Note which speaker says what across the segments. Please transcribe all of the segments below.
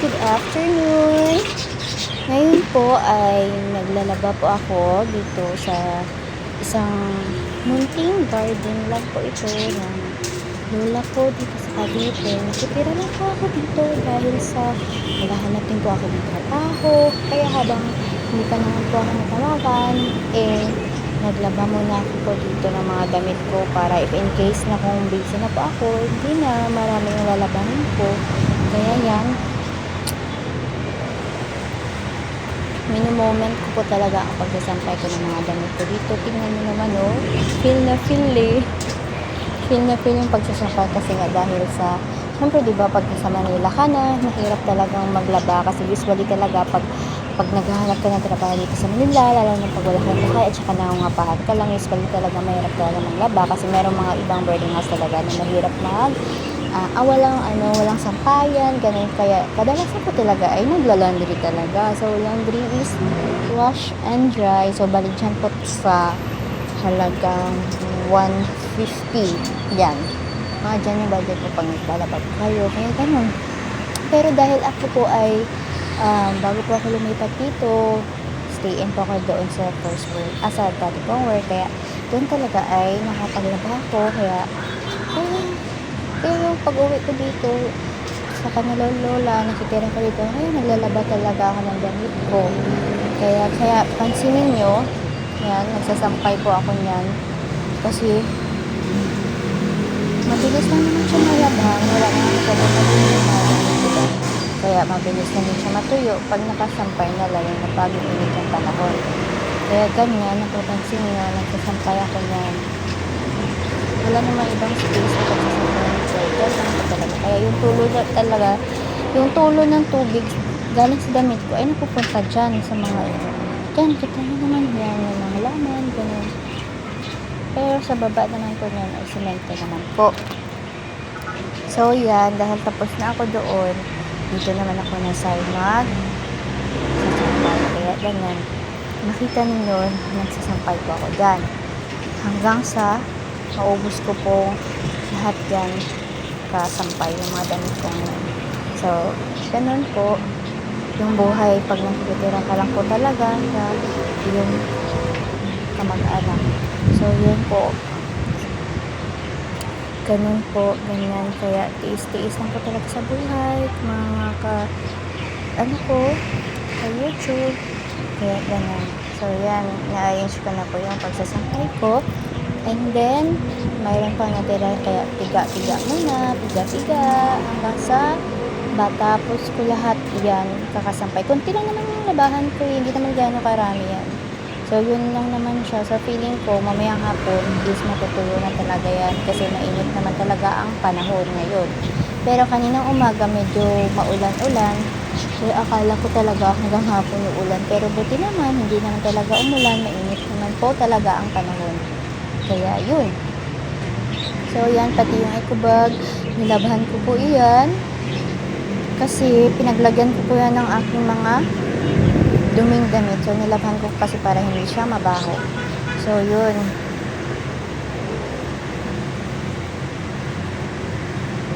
Speaker 1: good afternoon. Ngayon po ay naglalaba po ako dito sa isang munting garden lang po ito ng lola ko dito sa Cavite. Nakitira lang po ako dito dahil sa naghahanap din po ako ng trabaho. Kaya habang hindi pa naman po ako natawagan, naglaba muna ako po dito ng mga damit ko para if in case na kung busy na po ako, hindi na marami yung lalabahin ko. Kaya yan, mini-moment ko po talaga ang pagsasampay ko ng mga damit ko dito. Tingnan nyo naman feel na feel Feel na feel yung pagsasampay kasi nga dahil sa, syempre diba pag sa Manila ka na, mahirap talagang maglaba kasi usually talaga pag naghahanap ka ng trabaho dito sa Manila, lalo na pag wala kang bahay at saka nangungapahan ka lang, usually talaga mahirap talaga maglaba kasi merong mga ibang boarding house talaga na mahirap walang sampayan, ganun. Kaya kadalasan ko talaga ay nagla-laundry talaga. So laundry is wash and dry. So balik dyan po sa halagang 150. Yan. Mga dyan yung budget po pag naglalaba po kayo. Kaya ganun. Pero dahil ako po ay bago po ako lumipat dito, stay in po ako doon sa first work, sa dati pong work. Kaya doon talaga ay nakapaglaba ako. Kaya yung pag-uwi ko dito sa kanila lola, nakitira ko dito, ay naglalaba talaga ako ng damit ko. Kaya pansinin nyo, yan, nagsasampay po ako niyan. Kasi mabilis lang naman siya malabhan, wala naman masyadong mabilis na damit, diba? Kaya mabilis na din siya matuyo pag nakasampay na lang yung napag-init yung panahon. Kaya ganyan, napapansin nyo, nagsasampay ako niyan. Wala namang ibang space na pagsasampay. Kaya yung tulo ng tubig galing sa damit ko ay napupunta dyan sa mga dyan, kita nyo naman yan, yung mga laman, ganun. Pero sa baba naman po yan ay semento naman po. So yan, dahil tapos na ako doon, dito naman ako na sa sasampay. Kaya ganyan, makita ninyo, nagsasampay po ako dyan hanggang sa maubos ko po lahat yan kasampay yung mga damit ko ngayon. So, ganun po yung buhay pag nakikitira ka lang po talaga sa yung kamag-anak. So, yun po. Ganun po, ganyan. Kaya, tiis-tiis lang po talaga sa buhay. Mga YouTube. Kaya, ganun. So, yan. Na-arrange ko na po yung pagsasampay ko. And then, mayroon pang natira, kaya piga-piga muna, piga-piga, hanggang sa matapos ko lahat yan, kakasampay. Kunti lang naman yung labahan ko, hindi naman gano'ng karami yan. So, yun lang naman siya. So, feeling ko, mamayang hapon, is matutuyo na talaga yan, kasi mainit naman talaga ang panahon ngayon. Pero kaninang umaga, medyo maulan-ulan, so, akala ko talaga hanggang hapon yung ulan. Pero buti naman, hindi naman talaga umulan, mainit naman po talaga ang panahon. Kaya yun. So yan, pati yung eco bag, nilabhan ko po iyan. Kasi pinaglagyan ko po yan ng aking mga duming damit. So nilabhan ko kasi para hindi siya mabaho. So yun.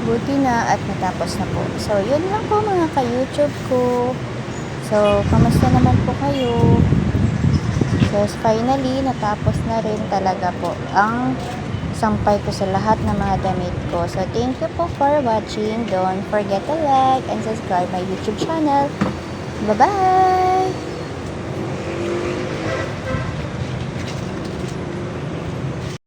Speaker 1: Buti na at natapos na po. So yun lang po mga ka-YouTube ko. So kamusta naman po kayo? So, finally, natapos na rin talaga po ang sampay ko sa lahat ng mga damit ko. So, thank you po for watching. Don't forget to like and subscribe my YouTube channel. Bye-bye!